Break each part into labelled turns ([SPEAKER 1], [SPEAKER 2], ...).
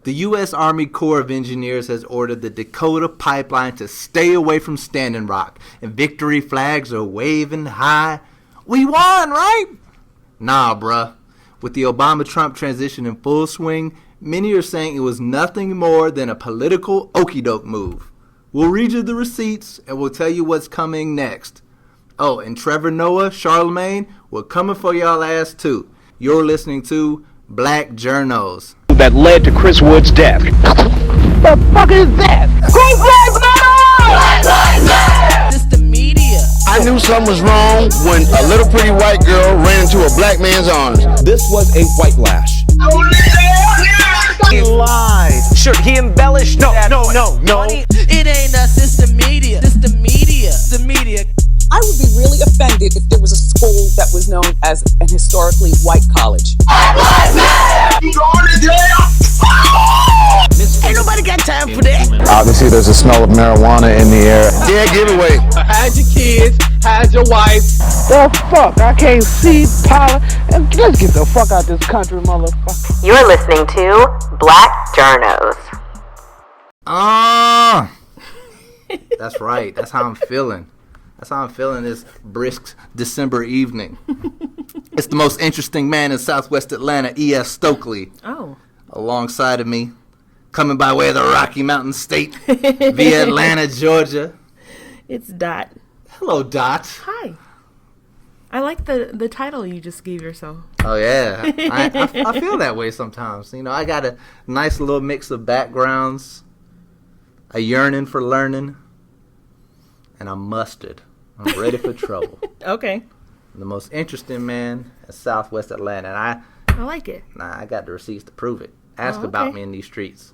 [SPEAKER 1] The U.S. Army Corps of Engineers has ordered the Dakota pipeline to stay away from Standing Rock, and victory flags are waving high. We won, right? Nah, bruh. With the Obama-Trump transition in full swing, many are saying it was nothing more than a political okey-doke move. We'll read you the receipts, and we'll tell you what's coming next. Oh, and Trevor Noah, Charlemagne, we're coming for y'all ass too. You're listening to Black Journos.
[SPEAKER 2] That led to Chris Wood's death. The fuck is that? Black Lives Matter!
[SPEAKER 3] Just the media.
[SPEAKER 4] I knew something was wrong when a little pretty white girl ran into a black man's arms.
[SPEAKER 5] This was a white lash.
[SPEAKER 2] He lied. Sure, he embellished. No.
[SPEAKER 3] It ain't us, it's the media. It's the media. The media.
[SPEAKER 6] I would be really offended if there was a school that was known as an historically white college.
[SPEAKER 3] Ain't nobody got time for that.
[SPEAKER 4] Obviously, there's a smell of marijuana in the air. Yeah, giveaway.
[SPEAKER 7] Hide your kids, hide your wife.
[SPEAKER 2] The fuck? I can't see power. Let's get the fuck out this country, motherfucker.
[SPEAKER 8] You're listening to Black Journos.
[SPEAKER 1] That's right. That's how I'm feeling. That's how I'm feeling this brisk December evening. It's the most interesting man in Southwest Atlanta, E.S. Stokely.
[SPEAKER 9] Oh.
[SPEAKER 1] Alongside of me, coming by way of the Rocky Mountain State via Atlanta, Georgia.
[SPEAKER 9] It's Dot.
[SPEAKER 1] Hello, Dot.
[SPEAKER 9] Hi. I like the title you just gave yourself.
[SPEAKER 1] Oh, yeah. I feel that way sometimes. You know, I got a nice little mix of backgrounds, a yearning for learning, and I'm mustard. I'm ready for trouble.
[SPEAKER 9] Okay.
[SPEAKER 1] The most interesting man in Southwest Atlanta. And
[SPEAKER 9] I like it.
[SPEAKER 1] I got the receipts to prove it. Ask
[SPEAKER 9] okay.
[SPEAKER 1] about me in these streets.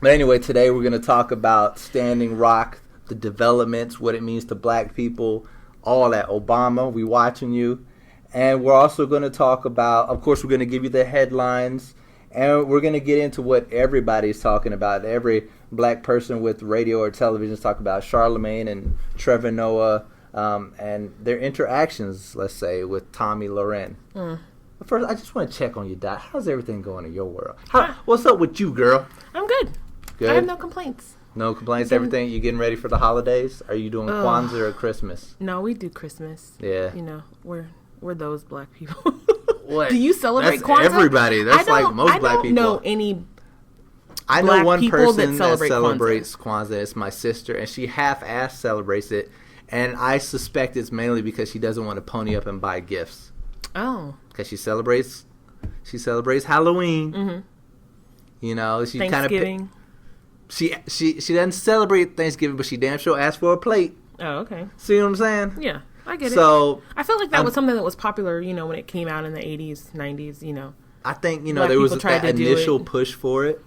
[SPEAKER 1] But anyway, today we're going to talk about Standing Rock, the developments, what it means to black people, all that. Obama, we watching you. And we're also going to talk about, of course, we're going to give you the headlines. And we're going to get into what everybody's talking about. Every black person with radio or television is talking about Charlemagne and Trevor Noah and their interactions, let's say, with Tomi Lahren. But first, I just want to check on you, Dot. How's everything going in your world? What's up with you, girl?
[SPEAKER 9] I'm good.
[SPEAKER 1] Good?
[SPEAKER 9] I have no complaints.
[SPEAKER 1] No complaints? Everything? You getting ready for the holidays? Are you doing Kwanzaa or Christmas?
[SPEAKER 9] No, we do Christmas.
[SPEAKER 1] Yeah.
[SPEAKER 9] You know, we're those black people.
[SPEAKER 1] What?
[SPEAKER 9] Do you celebrate
[SPEAKER 1] That's
[SPEAKER 9] Kwanzaa?
[SPEAKER 1] everybody. That's like most black people.
[SPEAKER 9] I don't know any
[SPEAKER 1] I know
[SPEAKER 9] black
[SPEAKER 1] one
[SPEAKER 9] people
[SPEAKER 1] person
[SPEAKER 9] that
[SPEAKER 1] that
[SPEAKER 9] celebrate
[SPEAKER 1] celebrates Kwanzaa. It's my sister, and she half-assed celebrates it. And I suspect it's mainly because she doesn't want to pony up and buy gifts.
[SPEAKER 9] Oh.
[SPEAKER 1] Because she celebrates Halloween.
[SPEAKER 9] Mm-hmm.
[SPEAKER 1] You know, she
[SPEAKER 9] Thanksgiving.
[SPEAKER 1] She doesn't celebrate Thanksgiving, but she damn sure asked for a plate.
[SPEAKER 9] Oh, okay.
[SPEAKER 1] See what I'm saying?
[SPEAKER 9] Yeah, I get it.
[SPEAKER 1] So
[SPEAKER 9] I feel like that was something that was popular, you know, when it came out in the 80s, 90s, you know.
[SPEAKER 1] I think, you know,
[SPEAKER 9] Black
[SPEAKER 1] there was
[SPEAKER 9] people
[SPEAKER 1] that
[SPEAKER 9] tried to do
[SPEAKER 1] initial
[SPEAKER 9] it.
[SPEAKER 1] push for it.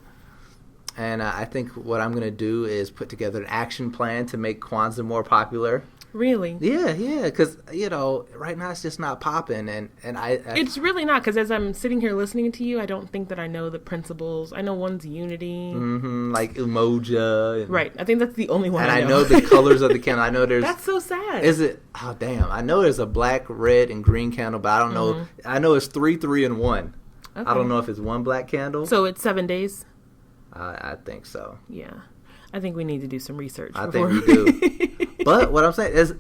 [SPEAKER 1] And I think what I'm going to do is put together an action plan to make Kwanzaa more popular.
[SPEAKER 9] Really?
[SPEAKER 1] Yeah, because, you know, right now it's just not popping. And I
[SPEAKER 9] It's really not, because as I'm sitting here listening to you, I don't think that I know the principles. I know one's unity.
[SPEAKER 1] Mm-hmm, like Umoja.
[SPEAKER 9] Right. I think that's the only one
[SPEAKER 1] and
[SPEAKER 9] I know.
[SPEAKER 1] I know the colors of the candle. I know there's...
[SPEAKER 9] That's so sad.
[SPEAKER 1] Is it? Oh, damn. I know there's a black, red, and green candle, but I don't know. I know it's 3, 3, and 1.
[SPEAKER 9] Okay.
[SPEAKER 1] I don't know if it's one black candle.
[SPEAKER 9] So it's 7 days?
[SPEAKER 1] I think so.
[SPEAKER 9] Yeah. I think we need to do some research.
[SPEAKER 1] I think we do. But what I'm saying is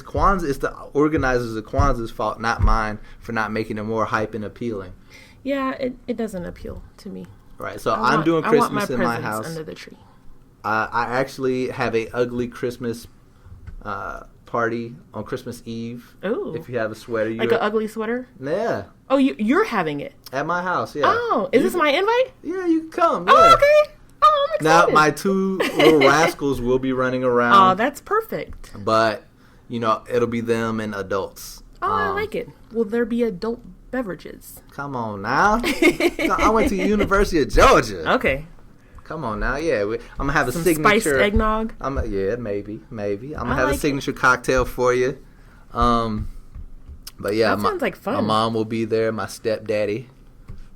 [SPEAKER 1] Kwanzaa, it's the organizers of Kwanzaa's fault, not mine, for not making it more hype and appealing.
[SPEAKER 9] Yeah, it doesn't appeal to me.
[SPEAKER 1] Right. So I'm doing Christmas in my house.
[SPEAKER 9] Under the tree.
[SPEAKER 1] I actually have a ugly Christmas party on Christmas Eve.
[SPEAKER 9] Ooh.
[SPEAKER 1] If you have a sweater,
[SPEAKER 9] like an ugly sweater.
[SPEAKER 1] Yeah.
[SPEAKER 9] Oh, you're having it
[SPEAKER 1] at my house. Yeah.
[SPEAKER 9] Oh, is this my invite?
[SPEAKER 1] Yeah, you can come. Yeah.
[SPEAKER 9] Oh, okay. Oh, I'm excited.
[SPEAKER 1] Now, my 2 little rascals will be running around.
[SPEAKER 9] Oh, that's perfect.
[SPEAKER 1] But, you know, it'll be them and adults.
[SPEAKER 9] Oh, I like it. Will there be adult beverages?
[SPEAKER 1] Come on now. I went to the University of Georgia.
[SPEAKER 9] Okay.
[SPEAKER 1] Come on now. Yeah, I'm going to have
[SPEAKER 9] Some
[SPEAKER 1] a signature.
[SPEAKER 9] Spiced eggnog?
[SPEAKER 1] Yeah, maybe. I'm going to have a signature cocktail for you. But, yeah.
[SPEAKER 9] That sounds like fun.
[SPEAKER 1] My mom will be there. My stepdaddy.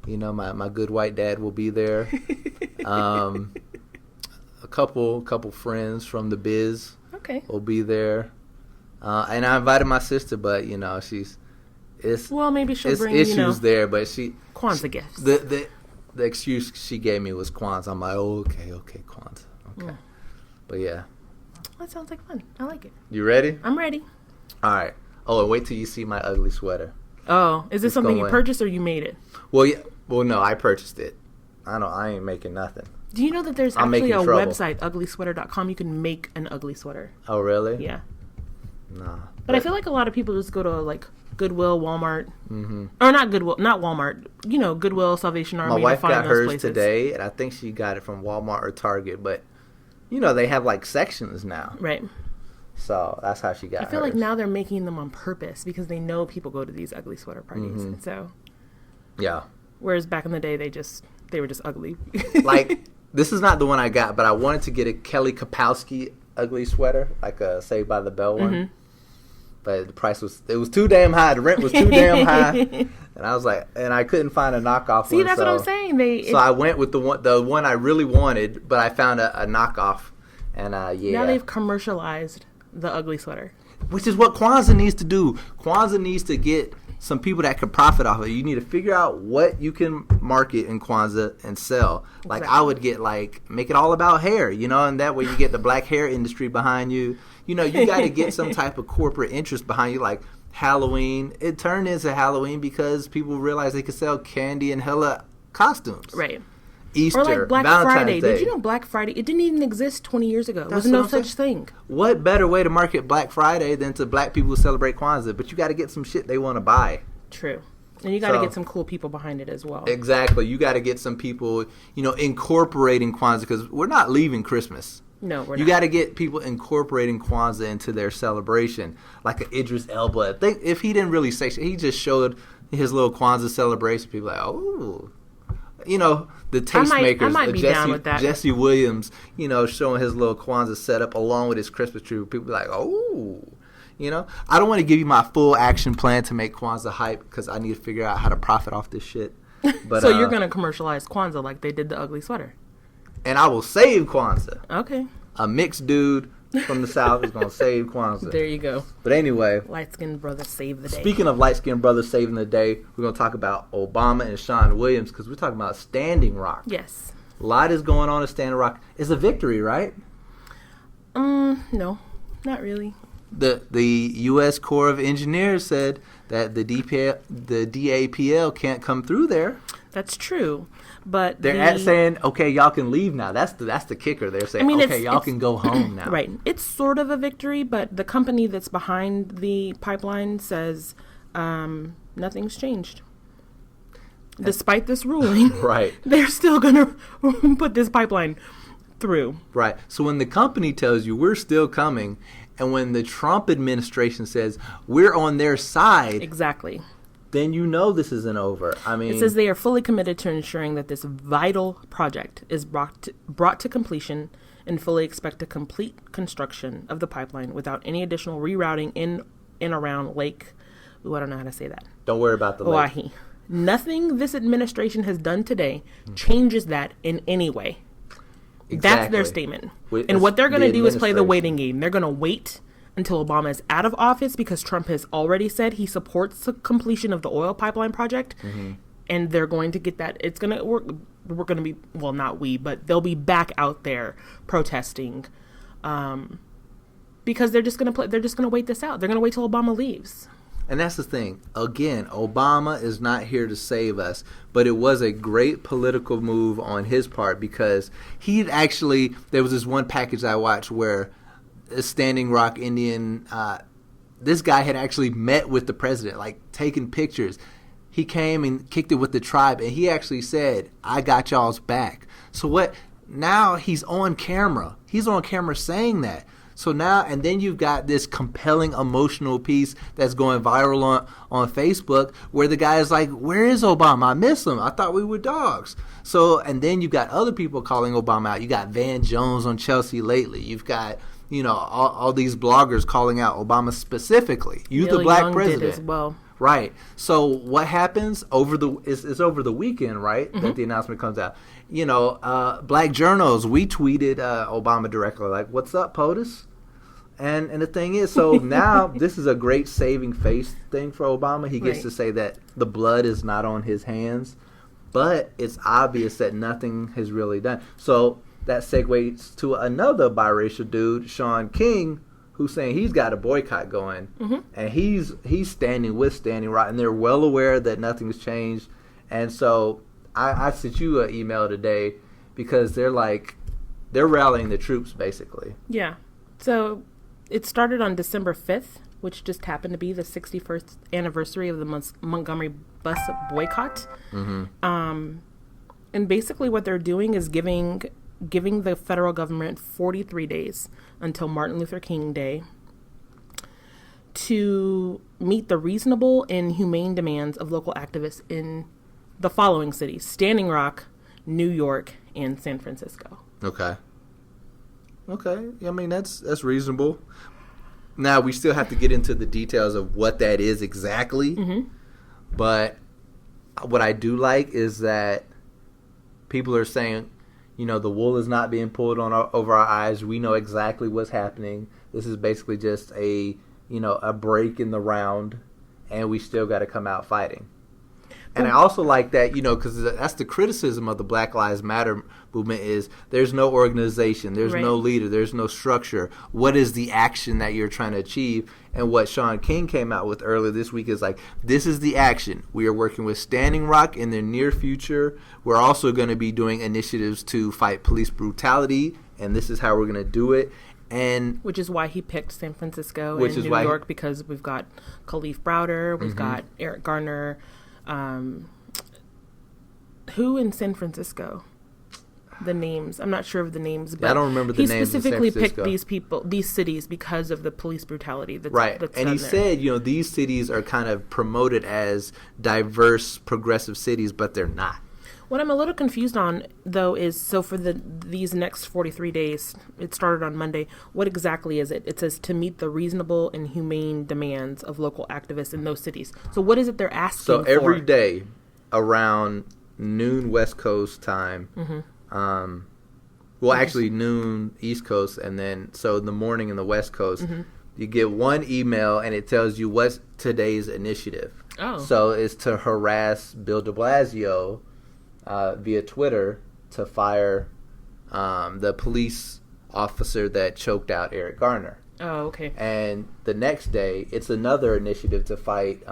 [SPEAKER 1] You know, my good white dad will be there. A couple friends from the biz will be there. And I invited my sister, but, you know, maybe she'll bring,
[SPEAKER 9] issues
[SPEAKER 1] there, but
[SPEAKER 9] Kwanzaa gifts.
[SPEAKER 1] the excuse she gave me was Kwanzaa. I'm like, oh, okay, Kwanzaa. Okay. But yeah.
[SPEAKER 9] That sounds like fun. I like it.
[SPEAKER 1] You ready?
[SPEAKER 9] I'm ready.
[SPEAKER 1] All right. Oh, and wait till you see my ugly sweater.
[SPEAKER 9] Oh, is this something you purchased or you made it?
[SPEAKER 1] Well, yeah. Well, no, I purchased it. I ain't making nothing.
[SPEAKER 9] Do you know that there's actually a website, uglysweater.com, you can make an ugly sweater?
[SPEAKER 1] Oh, really?
[SPEAKER 9] Yeah.
[SPEAKER 1] Nah.
[SPEAKER 9] But I feel like a lot of people just go to like Goodwill, Walmart, or not Goodwill, not Walmart. You know, Goodwill, Salvation Army.
[SPEAKER 1] My wife
[SPEAKER 9] to find
[SPEAKER 1] got
[SPEAKER 9] those
[SPEAKER 1] hers
[SPEAKER 9] places.
[SPEAKER 1] today, and I think she got it from Walmart or Target. But you know, they have like sections now,
[SPEAKER 9] right?
[SPEAKER 1] So that's how she got.
[SPEAKER 9] I feel
[SPEAKER 1] hers.
[SPEAKER 9] like now they're making them on purpose because they know people go to these ugly sweater parties. So
[SPEAKER 1] yeah.
[SPEAKER 9] Whereas back in the day, they were just ugly.
[SPEAKER 1] Like this is not the one I got, but I wanted to get a Kelly Kapowski ugly sweater, like a Saved by the Bell one. But the price was too damn high. The rent was too damn high, and I was like, and I couldn't find a knockoff.
[SPEAKER 9] See,
[SPEAKER 1] one,
[SPEAKER 9] that's what I'm saying.
[SPEAKER 1] So I went with the one I really wanted, but I found a knockoff, and yeah.
[SPEAKER 9] Now they've commercialized the ugly sweater,
[SPEAKER 1] which is what Kwanzaa needs to do. Kwanzaa needs to get some people that can profit off of it. You need to figure out what you can market in Kwanzaa and sell. Like I would get make it all about hair, you know, and that way you get the black hair industry behind you. You know, you got to get some type of corporate interest behind you, like Halloween. It turned into Halloween because people realized they could sell candy and hella costumes.
[SPEAKER 9] Right.
[SPEAKER 1] Easter,
[SPEAKER 9] or like Black
[SPEAKER 1] Valentine's
[SPEAKER 9] Friday.
[SPEAKER 1] Day.
[SPEAKER 9] Did you know Black Friday? It didn't even exist 20 years ago. There was
[SPEAKER 1] That's
[SPEAKER 9] no
[SPEAKER 1] what I'm
[SPEAKER 9] such
[SPEAKER 1] saying.
[SPEAKER 9] thing.
[SPEAKER 1] What better way to market Black Friday than to black people who celebrate Kwanzaa? But you got to get some shit they want to buy.
[SPEAKER 9] True. And you got to get some cool people behind it as well.
[SPEAKER 1] Exactly. You got to get some people, you know, incorporating Kwanzaa because we're not leaving Christmas.
[SPEAKER 9] No, we're not.
[SPEAKER 1] You got to get people incorporating Kwanzaa into their celebration, like an Idris Elba. I think if he didn't really say shit, he just showed his little Kwanzaa celebration. People like, oh, you know, the tastemakers.
[SPEAKER 9] I might be down with that.
[SPEAKER 1] Jesse Williams, you know, showing his little Kwanzaa setup along with his Christmas tree. People be like, oh. You know, I don't want to give you my full action plan to make Kwanzaa hype because I need to figure out how to profit off this shit. But
[SPEAKER 9] so you're going to commercialize Kwanzaa like they did the ugly sweater.
[SPEAKER 1] And I will save Kwanzaa.
[SPEAKER 9] Okay.
[SPEAKER 1] A mixed dude from the South is going to save Kwanzaa.
[SPEAKER 9] There you go.
[SPEAKER 1] But anyway.
[SPEAKER 9] Light-skinned brothers save the day.
[SPEAKER 1] Speaking of light-skinned brothers saving the day, we're going to talk about Obama and Sean Williams because we're talking about Standing Rock.
[SPEAKER 9] Yes.
[SPEAKER 1] A lot is going on at Standing Rock. It's a victory, right?
[SPEAKER 9] No, not really.
[SPEAKER 1] The U.S. Corps of Engineers said that the DAPL can't come through there.
[SPEAKER 9] That's true, but
[SPEAKER 1] they're saying, okay, y'all can leave now. That's the kicker. They're saying, okay, y'all can go home now.
[SPEAKER 9] Right. It's sort of a victory, but the company that's behind the pipeline says nothing's changed. Despite this ruling,
[SPEAKER 1] right?
[SPEAKER 9] They're still going to put this pipeline through.
[SPEAKER 1] Right. So when the company tells you we're still coming, and when the Trump administration says we're on their side,
[SPEAKER 9] exactly,
[SPEAKER 1] then you know this isn't over. I mean,
[SPEAKER 9] it says they are fully committed to ensuring that this vital project is brought to completion and fully expect to complete construction of the pipeline without any additional rerouting in and around Lake. Ooh, I don't know how to say that.
[SPEAKER 1] Don't worry about the lake.
[SPEAKER 9] Oahe. Nothing this administration has done today changes that in any way. Exactly. That's their statement. And what they're going to do is play the waiting game. They're going to wait until Obama is out of office because Trump has already said he supports the completion of the oil pipeline project. And they're going to get that. It's going to work. We're going to be, well, not we, but they'll be back out there protesting because they're just going to wait this out. They're going to wait till Obama leaves.
[SPEAKER 1] And that's the thing. Again, Obama is not here to save us, but it was a great political move on his part because he'd actually, there was this one package I watched where a Standing Rock Indian, this guy had actually met with the president, like taking pictures. He came and kicked it with the tribe, and he actually said, I got y'all's back. So what, now he's on camera. He's on camera saying that. So now, and then you've got this compelling emotional piece that's going viral on Facebook where the guy is like, where is Obama? I miss him. I thought we were dogs. So, and then you've got other people calling Obama out. You got Van Jones on Chelsea lately. You've got, you know, all these bloggers calling out Obama specifically. You, the black
[SPEAKER 9] Young
[SPEAKER 1] president.
[SPEAKER 9] did as well.
[SPEAKER 1] Right. So what happens it's over the weekend, right? That the announcement comes out. You know, Black Journos, we tweeted Obama directly, like, what's up, POTUS? And the thing is, so now this is a great saving face thing for Obama. He gets to say that the blood is not on his hands. but it's obvious that nothing has really done. So that segues to another biracial dude, Sean King, who's saying he's got a boycott going, and he's standing with Standing Rock, and they're well aware that nothing's changed. And so I sent you an email today because they're rallying the troops, basically.
[SPEAKER 9] Yeah. So it started on December 5th, which just happened to be the 61st anniversary of the Montgomery bus boycott. And basically what they're doing is giving the federal government 43 days until Martin Luther King Day to meet the reasonable and humane demands of local activists in the following cities: Standing Rock, New York, and San Francisco.
[SPEAKER 1] Okay. I mean, that's reasonable. Now, we still have to get into the details of what that is exactly. But what I do like is that people are saying, the wool is not being pulled over our eyes. We know exactly what's happening. This is basically just a break in the round, and we still got to come out fighting. And I also like that, because that's the criticism of the Black Lives Matter movement is there's no organization, there's no leader, there's no structure. What is the action that you're trying to achieve? And what Sean King came out with earlier this week is this is the action. We are working with Standing Rock in the near future. We're also going to be doing initiatives to fight police brutality, and this is how we're going to do it. And
[SPEAKER 9] which is why he picked San Francisco and New York, because we've got Khalif Browder, we've got Eric Garner. Who in San Francisco? The names. I'm not sure of the names, but
[SPEAKER 1] I don't remember the names.
[SPEAKER 9] He specifically picked these cities because of the police brutality.
[SPEAKER 1] And he said, these cities are kind of promoted as diverse, progressive cities, but they're not.
[SPEAKER 9] What I'm a little confused on, though, is for these next 43 days, it started on Monday. What exactly is it? It says to meet the reasonable and humane demands of local activists in those cities. So what is it they're asking for?
[SPEAKER 1] So every day around noon West Coast time, actually noon East Coast, and then so in the morning in the West Coast, you get one email and it tells you what's today's initiative.
[SPEAKER 9] Oh.
[SPEAKER 1] So it's to harass Bill de Blasio via Twitter to fire the police officer that choked out Eric Garner.
[SPEAKER 9] Oh, okay.
[SPEAKER 1] And the next day, it's another initiative to fight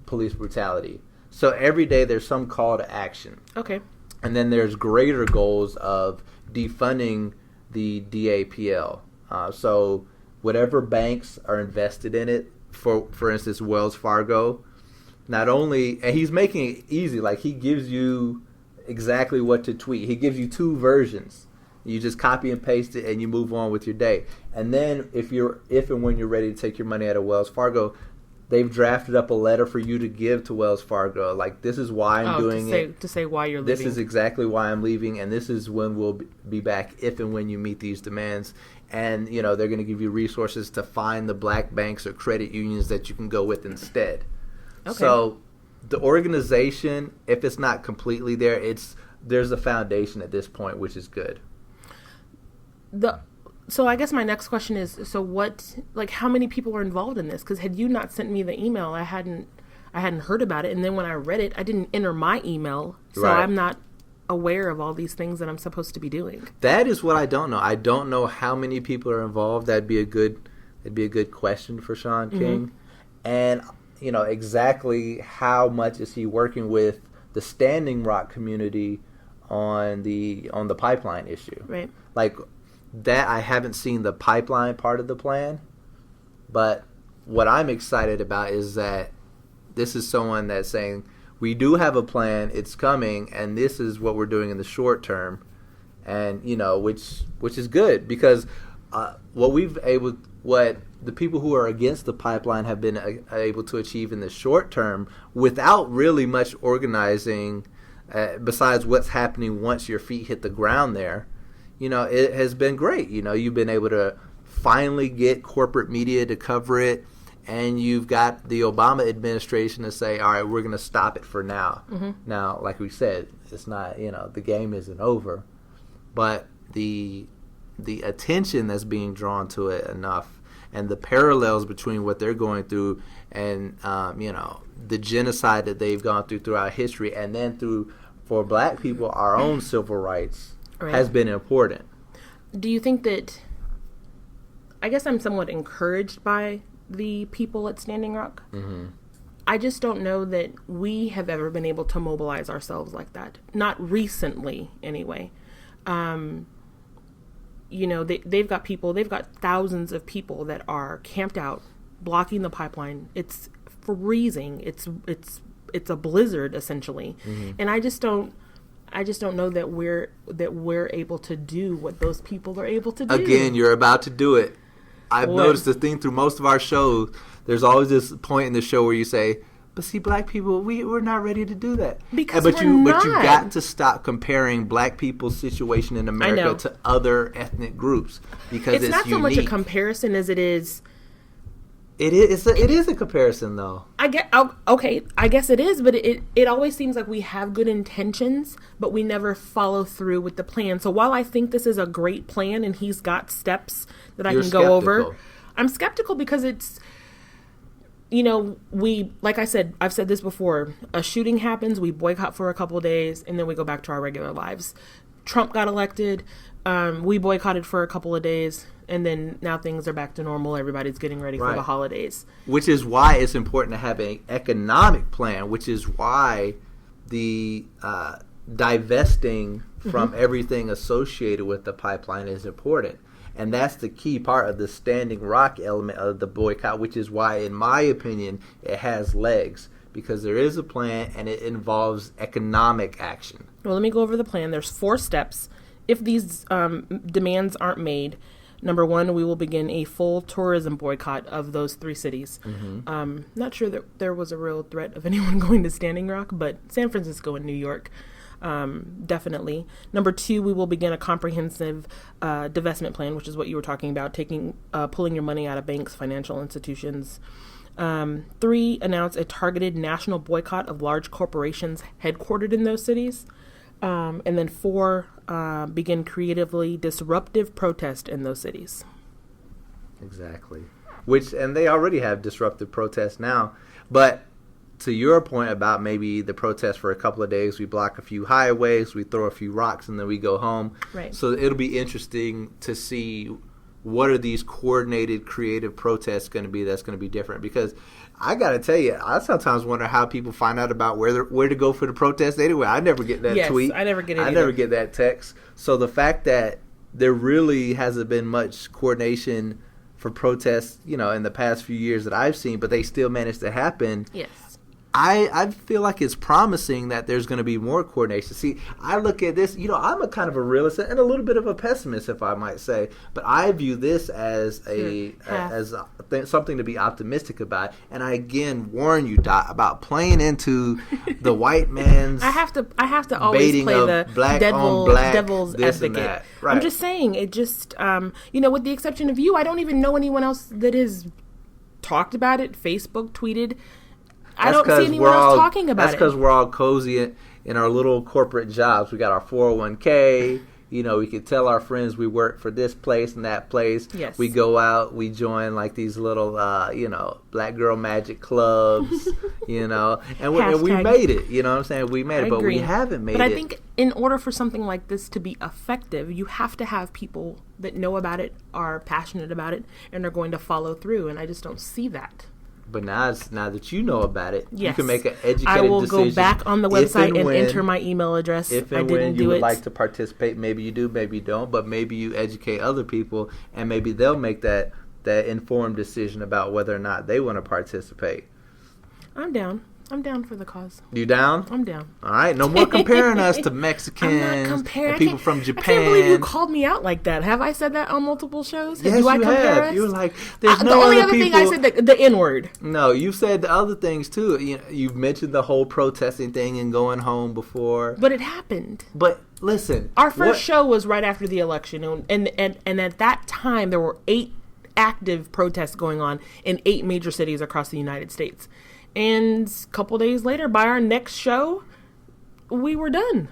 [SPEAKER 1] police brutality. So every day there's some call to action.
[SPEAKER 9] Okay.
[SPEAKER 1] And then there's greater goals of defunding the DAPL. So whatever banks are invested in it, for instance, Wells Fargo, not only, and he's making it easy, he gives you exactly what to tweet. He gives you two versions. You just copy and paste it and you move on with your day. And then if and when you're ready to take your money out of Wells Fargo, they've drafted up a letter for you to give to Wells Fargo. This is why I'm doing it.
[SPEAKER 9] To say why you're leaving.
[SPEAKER 1] This is exactly why I'm leaving, and this is when we'll be back if and when you meet these demands. And, they're going to give you resources to find the black banks or credit unions that you can go with instead. Okay. So the organization, if it's not completely there, there's a foundation at this point, which is good.
[SPEAKER 9] So I guess my next question is, how many people are involved in this? Because had you not sent me the email, I hadn't heard about it. And then when I read it, I didn't enter my email. So I'm not aware of all these things that I'm supposed to be doing.
[SPEAKER 1] That is what I don't know. I don't know how many people are involved. That'd be a good question for Sean King. And exactly how much is he working with the Standing Rock community on the pipeline issue?
[SPEAKER 9] Right.
[SPEAKER 1] That I haven't seen the pipeline part of the plan, but what I'm excited about is that this is someone that's saying we do have a plan, it's coming, and this is what we're doing in the short term, and which is good because what the people who are against the pipeline have been able to achieve in the short term without really much organizing, besides what's happening once your feet hit the ground there. It has been great. You've been able to finally get corporate media to cover it, and you've got the Obama administration to say, all right, we're going to stop it for now. Now, like we said, it's not, the game isn't over, but the attention that's being drawn to it enough, and the parallels between what they're going through and, the genocide that they've gone throughout history, and then for black people, our own civil rights has been important.
[SPEAKER 9] Do you think that, I guess I'm somewhat encouraged by the people at Standing Rock. Mm-hmm. I just don't know that we have ever been able to mobilize ourselves like that. Not recently, anyway. They've got thousands of people that are camped out, blocking the pipeline. It's freezing. It's a blizzard, essentially. Mm-hmm. And I just don't know that we're able to do what those people are able to do.
[SPEAKER 1] Again, you're about to do it. I've noticed the thing through most of our shows, there's always this point in the show where you say, but see, black people, we're not ready to do that. But you got to stop comparing black people's situation in America to other ethnic groups, because it's not so
[SPEAKER 9] much a comparison as it is.
[SPEAKER 1] It is a comparison, though. I
[SPEAKER 9] guess it is, but it always seems like we have good intentions, but we never follow through with the plan. So while I think this is a great plan and he's got steps that I can go over, I'm skeptical because it's, like I said, I've said this before, a shooting happens, we boycott for a couple of days, and then we go back to our regular lives. Trump got elected, we boycotted for a couple of days, and then now things are back to normal. Everybody's getting ready for the holidays.
[SPEAKER 1] Which is why it's important to have an economic plan, which is why the divesting from everything associated with the pipeline is important. And that's the key part of the Standing Rock element of the boycott, which is why, in my opinion, it has legs. Because there is a plan and it involves economic action.
[SPEAKER 9] Well, let me go over the plan. There's 4 steps. If these demands aren't made, number 1, we will begin a full tourism boycott of those 3 cities. Mm-hmm. Not sure that there was a real threat of anyone going to Standing Rock, but San Francisco and New York, definitely. Number 2, we will begin a comprehensive divestment plan, which is what you were talking about, pulling your money out of banks, financial institutions. 3, announce a targeted national boycott of large corporations headquartered in those cities. And then 4, begin creatively disruptive protest in those cities.
[SPEAKER 1] Exactly. And they already have disruptive protests now. But to your point about maybe the protest for a couple of days, we block a few highways, we throw a few rocks, and then we go home.
[SPEAKER 9] Right.
[SPEAKER 1] So it'll be interesting to see what are these coordinated, creative protests going to be that's going to be different. Because I got to tell you, I sometimes wonder how people find out about where to go for the protest anyway. I never get that tweet.
[SPEAKER 9] I never get it
[SPEAKER 1] I never get that text. So the fact that there really hasn't been much coordination for protests, in the past few years that I've seen, but they still managed to happen.
[SPEAKER 9] Yes.
[SPEAKER 1] I feel like it's promising that there's going to be more coordination. See, I look at this, I'm a kind of a realist and a little bit of a pessimist, if I might say, but I view this as something to be optimistic about. And I again warn you, Dot, about playing into the white man's
[SPEAKER 9] I have to always play the devil's advocate.
[SPEAKER 1] Right.
[SPEAKER 9] I'm just saying, it just with the exception of you, I don't even know anyone else that has talked about it, Facebook tweeted. I don't see anyone else talking about it.
[SPEAKER 1] That's because we're all cozy in our little corporate jobs. We got our 401k. We could tell our friends we work for this place and that place.
[SPEAKER 9] Yes.
[SPEAKER 1] We go out. We join like these little, black girl magic clubs, and we made it. You know what I'm saying? We made it, but we haven't made it.
[SPEAKER 9] But I think in order for something like this to be effective, you have to have people that know about it, are passionate about it, and are going to follow through. And I just don't see that.
[SPEAKER 1] But now that you know about it,
[SPEAKER 9] yes,
[SPEAKER 1] you can make an educated decision.
[SPEAKER 9] I will go back on the website and enter my email address.
[SPEAKER 1] If and when you would like to participate, maybe you do, maybe you don't, but maybe you educate other people, and maybe they'll make that informed decision about whether or not they want to participate.
[SPEAKER 9] I'm down. I'm down for the cause.
[SPEAKER 1] You down?
[SPEAKER 9] I'm down.
[SPEAKER 1] All right. No more comparing us to Mexicans and people from Japan. I can't
[SPEAKER 9] believe you called me out like that. Have I said that on multiple shows?
[SPEAKER 1] Yes,
[SPEAKER 9] I compare us?
[SPEAKER 1] You were like, there's no
[SPEAKER 9] the only
[SPEAKER 1] other
[SPEAKER 9] thing
[SPEAKER 1] people.
[SPEAKER 9] I said, the N-word.
[SPEAKER 1] No, you said the other things too. You've mentioned the whole protesting thing and going home before.
[SPEAKER 9] But it happened.
[SPEAKER 1] But listen.
[SPEAKER 9] Our first show was right after the election. And at that time, there were 8 active protests going on in 8 major cities across the United States. And a couple days later, by our next show, we were done.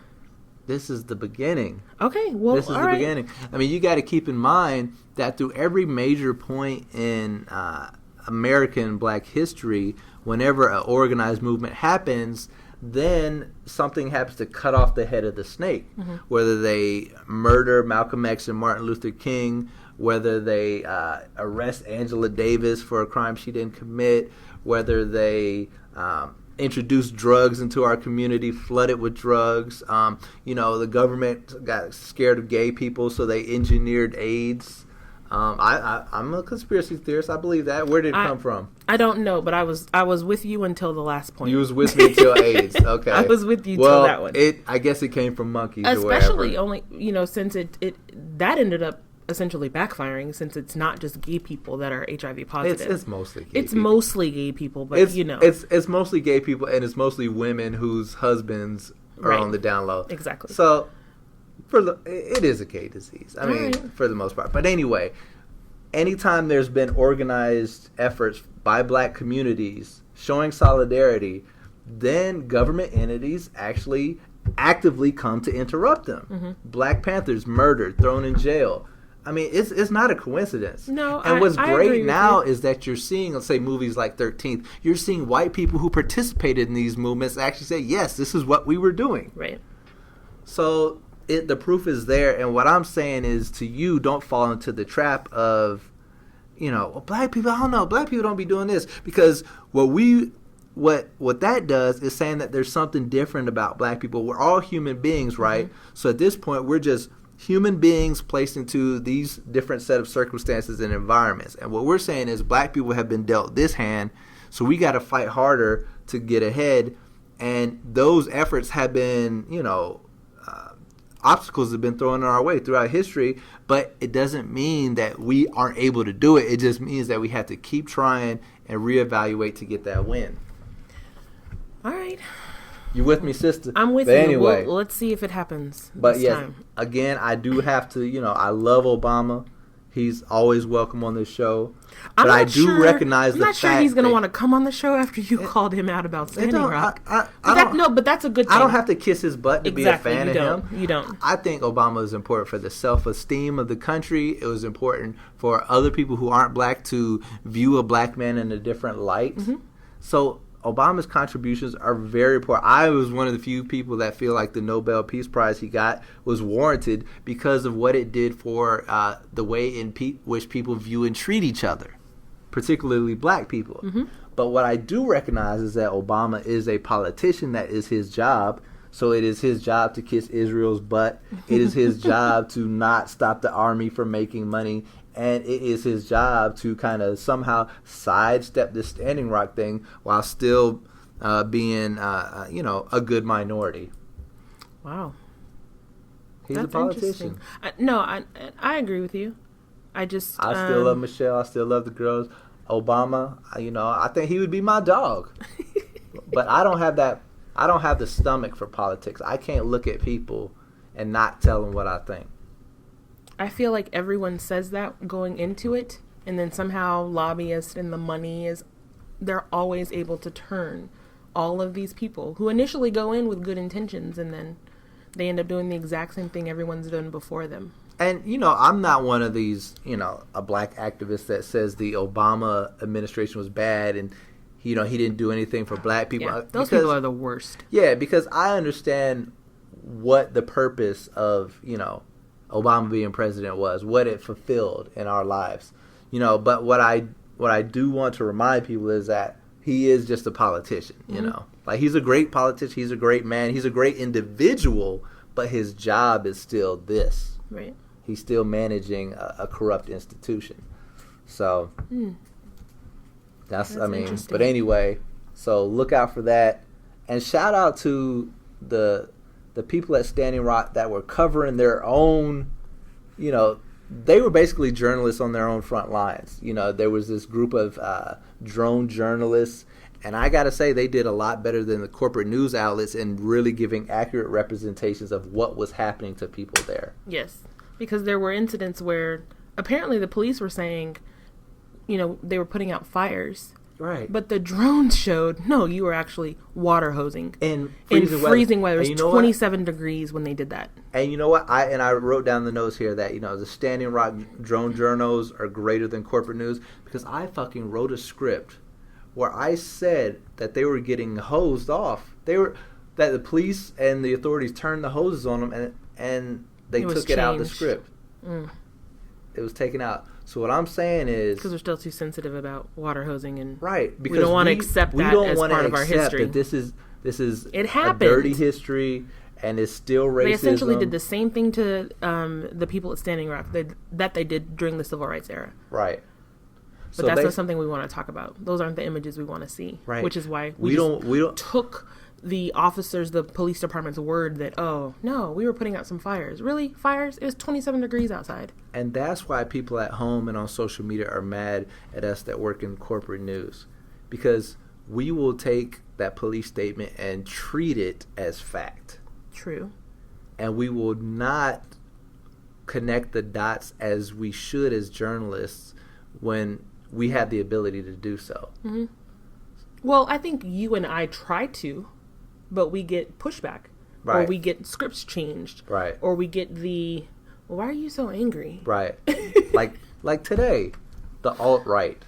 [SPEAKER 1] This is the beginning.
[SPEAKER 9] Okay, well,
[SPEAKER 1] this is the beginning. I mean, you got to keep in mind that through every major point in American Black history, whenever an organized movement happens, then something happens to cut off the head of the snake. Whether they murder Malcolm X and Martin Luther King, whether they arrest Angela Davis for a crime she didn't commit, whether they introduce drugs into our community, flood it with drugs. The government got scared of gay people, so they engineered AIDS. I'm a conspiracy theorist. I believe that. Where did it come from?
[SPEAKER 9] I don't know, but I was with you until the last point.
[SPEAKER 1] You was with me till AIDS. Okay.
[SPEAKER 9] I was with you till that one.
[SPEAKER 1] I guess it came from monkeys.
[SPEAKER 9] Especially only, since that ended up essentially backfiring, since it's not just gay people that are HIV positive.
[SPEAKER 1] It's mostly gay
[SPEAKER 9] It's
[SPEAKER 1] people.
[SPEAKER 9] Mostly gay people, but
[SPEAKER 1] It's mostly gay people, and it's mostly women whose husbands are on the down low.
[SPEAKER 9] Exactly.
[SPEAKER 1] So it is a gay disease. I mean, for the most part. But anyway, anytime there's been organized efforts by black communities showing solidarity, then government entities actually actively come to interrupt them. Black Panthers murdered, thrown in jail. I mean, it's not a coincidence.
[SPEAKER 9] No,
[SPEAKER 1] and what's great now
[SPEAKER 9] is
[SPEAKER 1] that you're seeing, let's say, movies like 13th, you're seeing white people who participated in these movements actually say, yes, this is what we were doing.
[SPEAKER 9] Right.
[SPEAKER 1] So the proof is there, and what I'm saying is to you, don't fall into the trap of, black people, I don't know, black people don't be doing this, because what that does is saying that there's something different about black people. We're all human beings, right? So at this point, we're just human beings placed into these different set of circumstances and environments. And what we're saying is black people have been dealt this hand, so we got to fight harder to get ahead. And those efforts have been, obstacles have been thrown in our way throughout history, but it doesn't mean that we aren't able to do it. It just means that we have to keep trying and reevaluate to get that win.
[SPEAKER 9] All right.
[SPEAKER 1] You with me, sister?
[SPEAKER 9] I'm with
[SPEAKER 1] but
[SPEAKER 9] you.
[SPEAKER 1] Anyway,
[SPEAKER 9] let's see if it happens.
[SPEAKER 1] But yes,
[SPEAKER 9] time.
[SPEAKER 1] Again, I do have to, I love Obama. He's always welcome on this show.
[SPEAKER 9] But
[SPEAKER 1] I do recognize the fact
[SPEAKER 9] I'm not sure he's going to want to come on the show after you called him out about Standing Rock. But that's a good thing.
[SPEAKER 1] I don't have to kiss his butt to be a fan of him.
[SPEAKER 9] You don't.
[SPEAKER 1] I think Obama is important for the self-esteem of the country. It was important for other people who aren't black to view a black man in a different light. So Obama's contributions are very important. I was one of the few people that feel like the Nobel Peace Prize he got was warranted because of what it did for the way in which people view and treat each other, particularly black people. But what I do recognize is that Obama is a politician. That is his job. So it is his job to kiss Israel's butt. It is his job to not stop the army from making money. And it is his job to kind of somehow sidestep this Standing Rock thing while still being, a good minority.
[SPEAKER 9] Wow.
[SPEAKER 1] He's a politician.
[SPEAKER 9] I agree with you. I
[SPEAKER 1] still love Michelle. I still love the girls. Obama, I think he would be my dog. But I don't have that. I don't have the stomach for politics. I can't look at people and not tell them what I think.
[SPEAKER 9] I feel like everyone says that going into it, and then somehow lobbyists and the money they're always able to turn all of these people who initially go in with good intentions, and then they end up doing the exact same thing everyone's done before them.
[SPEAKER 1] And, I'm not one of these, a black activist that says the Obama administration was bad and, he didn't do anything for black people.
[SPEAKER 9] Yeah, those people are the worst.
[SPEAKER 1] Yeah, because I understand what the purpose of, Obama being president was, what it fulfilled in our lives, but what I do want to remind people is that he is just a politician, like he's a great politician, he's a great man, he's a great individual, but his job is still this.
[SPEAKER 9] Right.
[SPEAKER 1] He's still managing a corrupt institution. So that's but anyway, so look out for that, and shout out to the people at Standing Rock that were covering their own, they were basically journalists on their own front lines. There was this group of drone journalists, and I got to say they did a lot better than the corporate news outlets in really giving accurate representations of what was happening to people there.
[SPEAKER 9] Yes, because there were incidents where apparently the police were saying, they were putting out fires.
[SPEAKER 1] Right.
[SPEAKER 9] But the drones showed, no, you were actually water hosing.
[SPEAKER 1] In
[SPEAKER 9] freezing weather. It was 27 degrees when they did that.
[SPEAKER 1] And you know what? I wrote down the notes here that, the Standing Rock drone journos are greater than corporate news, because I fucking wrote a script where I said that they were getting hosed off. That the police and the authorities turned the hoses on them, and they took it out of the script. It was taken out. So what I'm saying is,
[SPEAKER 9] because we're still too sensitive about water hosing, and
[SPEAKER 1] because
[SPEAKER 9] we don't want to accept that as part of our history.
[SPEAKER 1] That this is
[SPEAKER 9] it
[SPEAKER 1] a
[SPEAKER 9] happened.
[SPEAKER 1] dirty history, and it's still racism.
[SPEAKER 9] They essentially did the same thing to the people at Standing Rock that they did during the Civil Rights era.
[SPEAKER 1] Right.
[SPEAKER 9] But that's not something we want to talk about. Those aren't the images we want to see.
[SPEAKER 1] Right.
[SPEAKER 9] Which is why
[SPEAKER 1] we don't
[SPEAKER 9] took the officers, the police department's word that, oh, no, we were putting out some fires. Really? Fires? It was 27 degrees outside.
[SPEAKER 1] And that's why people at home and on social media are mad at us that work in corporate news. Because we will take that police statement and treat it as fact.
[SPEAKER 9] True.
[SPEAKER 1] And we will not connect the dots as we should as journalists when we have the ability to do so.
[SPEAKER 9] Mm-hmm. Well, I think you and I try to, but we get pushback. Right. Or we get scripts changed.
[SPEAKER 1] Right.
[SPEAKER 9] Or we get why are you so angry?
[SPEAKER 1] Right. like today, the alt-right.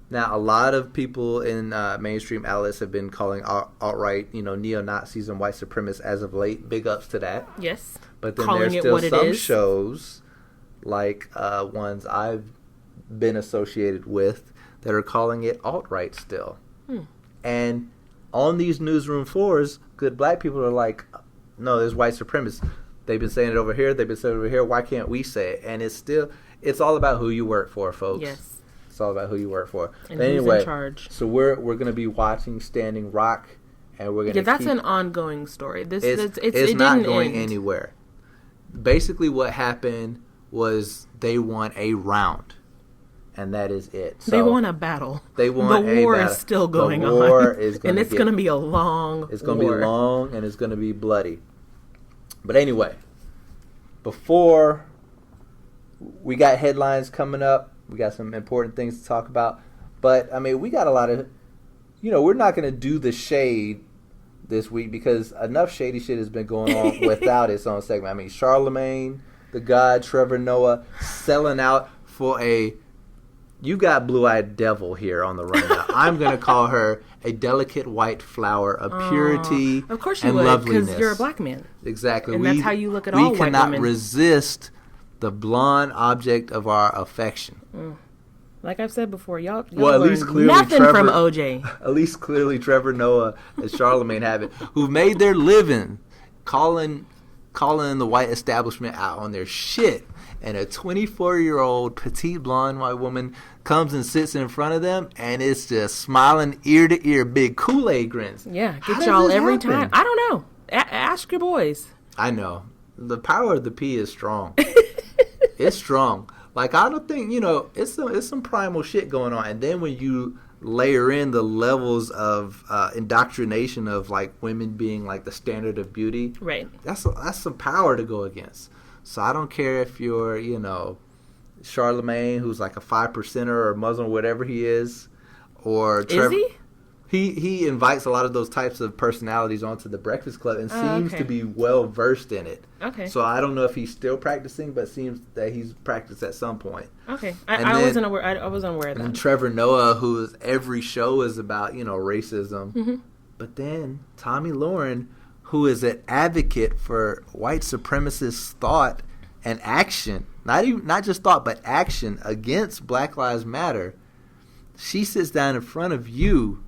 [SPEAKER 1] Now, a lot of people in mainstream outlets have been calling alt-right, neo-Nazis and white supremacists as of late. Big ups to that.
[SPEAKER 9] Yes.
[SPEAKER 1] But then there's still some shows, like ones I've been associated with, that are calling it alt-right still. And on these newsroom floors, good black people are like, no, there's white supremacists. They've been saying it over here. They've been saying it over here. Why can't we say it? And it's all about who you work for, folks. Yes. It's all about who you work for.
[SPEAKER 9] And who's in charge.
[SPEAKER 1] So we're going to be watching Standing Rock, and we're going to
[SPEAKER 9] that's an ongoing story.
[SPEAKER 1] It's not going anywhere. Basically what happened was they won a round. And that is it. So
[SPEAKER 9] they won a battle.
[SPEAKER 1] They won
[SPEAKER 9] the war is still going on.
[SPEAKER 1] The war is going
[SPEAKER 9] and it's going to be a long
[SPEAKER 1] It's going to be long, and it's going to be bloody. But anyway, before we got headlines coming up, we got some important things to talk about. But, I mean, we got a lot of, we're not going to do the shade this week because enough shady shit has been going on without its own segment. I mean, Charlemagne, the God, Trevor Noah, selling out for you got blue-eyed devil here on the run now. I'm going to call her a delicate white flower of purity
[SPEAKER 9] of course you
[SPEAKER 1] and
[SPEAKER 9] would,
[SPEAKER 1] loveliness.
[SPEAKER 9] Because you're a black man.
[SPEAKER 1] Exactly.
[SPEAKER 9] And that's how you look at all white women.
[SPEAKER 1] We cannot resist the blonde object of our affection.
[SPEAKER 9] Like I've said before, y'all
[SPEAKER 1] at least clearly
[SPEAKER 9] nothing from OJ.
[SPEAKER 1] At least clearly Trevor Noah and Charlemagne have it, who made their living calling the white establishment out on their shit. And a 24-year-old petite blonde white woman comes and sits in front of them, and it's just smiling ear to ear, big Kool-Aid grins.
[SPEAKER 9] Yeah, get y'all every time. I don't know. Ask your boys.
[SPEAKER 1] I know. The power of the P is strong. It's strong. Like, I don't think, it's some primal shit going on. And then when you layer in the levels of indoctrination of, like, women being, like, the standard of beauty.
[SPEAKER 9] Right.
[SPEAKER 1] That's some power to go against. So I don't care if you're, Charlemagne, who's like a 5%er or Muslim, whatever he is, or Trevor.
[SPEAKER 9] Is he?
[SPEAKER 1] He invites a lot of those types of personalities onto the Breakfast Club and seems to be well versed in it.
[SPEAKER 9] Okay.
[SPEAKER 1] So I don't know if he's still practicing, but seems that he's practiced at some point.
[SPEAKER 9] Okay. I wasn't aware. I wasn't aware of that.
[SPEAKER 1] And Trevor Noah, whose every show is about racism, but then Tomi Lahren, who is an advocate for white supremacist thought and action, not just thought, but action against Black Lives Matter. She sits down in front of you,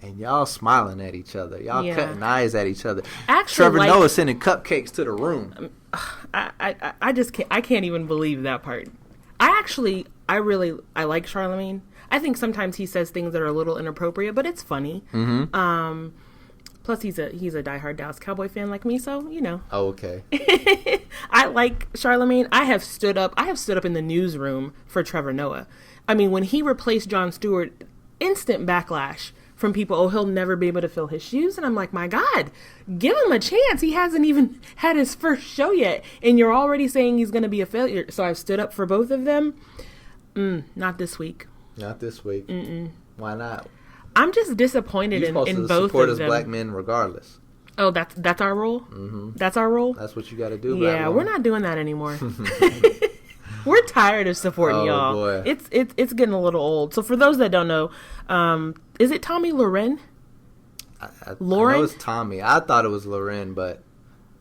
[SPEAKER 1] and y'all smiling at each other. Y'all cutting eyes at each other.
[SPEAKER 9] Actually,
[SPEAKER 1] Trevor Noah sending cupcakes to the room.
[SPEAKER 9] I just can't. I can't even believe that part. I like Charlemagne. I think sometimes he says things that are a little inappropriate, but it's funny. Mm-hmm. Plus, he's a diehard Dallas Cowboy fan like me, so
[SPEAKER 1] Oh, okay.
[SPEAKER 9] I like Charlemagne. I have stood up in the newsroom for Trevor Noah. I mean, when he replaced Jon Stewart, instant backlash from people. Oh, he'll never be able to fill his shoes, and I'm like, my God, give him a chance. He hasn't even had his first show yet, and you're already saying he's going to be a failure. So I've stood up for both of them. Not this week.
[SPEAKER 1] Not this week.
[SPEAKER 9] Mm-mm.
[SPEAKER 1] Why not?
[SPEAKER 9] I'm just disappointed in both of them. You're supposed to support us
[SPEAKER 1] black men regardless.
[SPEAKER 9] Oh, that's our role?
[SPEAKER 1] Mm-hmm.
[SPEAKER 9] That's our role?
[SPEAKER 1] That's what you got to do.
[SPEAKER 9] Yeah, we're not doing that anymore. We're tired of supporting y'all.
[SPEAKER 1] Boy.
[SPEAKER 9] It's getting a little old. So for those that don't know, is it Tomi Lahren?
[SPEAKER 1] Lauren? I know it's Tommy. I thought it was Lahren, but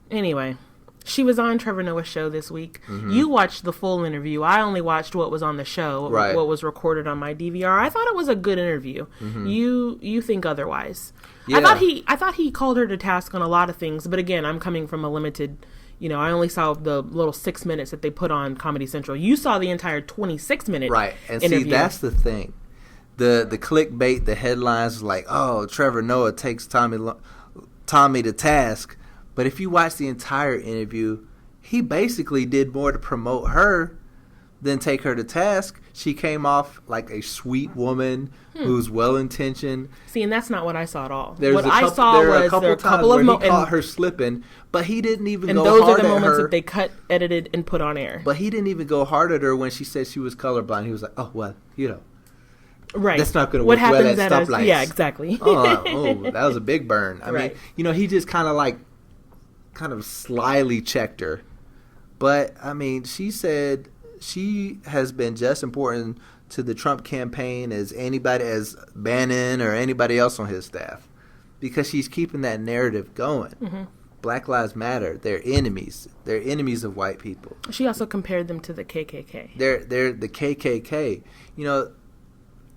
[SPEAKER 9] anyway, she was on Trevor Noah's show this week. Mm-hmm. You watched the full interview. I only watched what was on the show, what was recorded on my DVR. I thought it was a good interview. Mm-hmm. You think otherwise? Yeah. I thought he called her to task on a lot of things, but again, I'm coming from a limited. I only saw the little 6 minutes that they put on Comedy Central. You saw the entire 26-minute
[SPEAKER 1] right, and
[SPEAKER 9] interview.
[SPEAKER 1] See, that's the thing. The clickbait, the headlines like, "Oh, Trevor Noah takes Tommy to task," but if you watch the entire interview, he basically did more to promote her than take her to task. She came off like a sweet woman who's well-intentioned.
[SPEAKER 9] See, and that's not what I saw at all.
[SPEAKER 1] I saw was a couple of moments he caught her slipping, but he didn't even go hard at her. And those are the moments that
[SPEAKER 9] they cut, edited, and put on air.
[SPEAKER 1] But he didn't even go hard at her when she said she was colorblind. He was like, "Oh, well,
[SPEAKER 9] right.
[SPEAKER 1] That's not going to work well at stoplights."
[SPEAKER 9] Yeah, exactly.
[SPEAKER 1] oh, that was a big burn. I mean, he just kind of slyly checked her. But, I mean, she said she has been just important to the Trump campaign as Bannon or anybody else on his staff, because she's keeping that narrative going. Mm-hmm. Black Lives Matter. They're enemies. They're enemies of white people.
[SPEAKER 9] She also compared them to the KKK.
[SPEAKER 1] They're the KKK.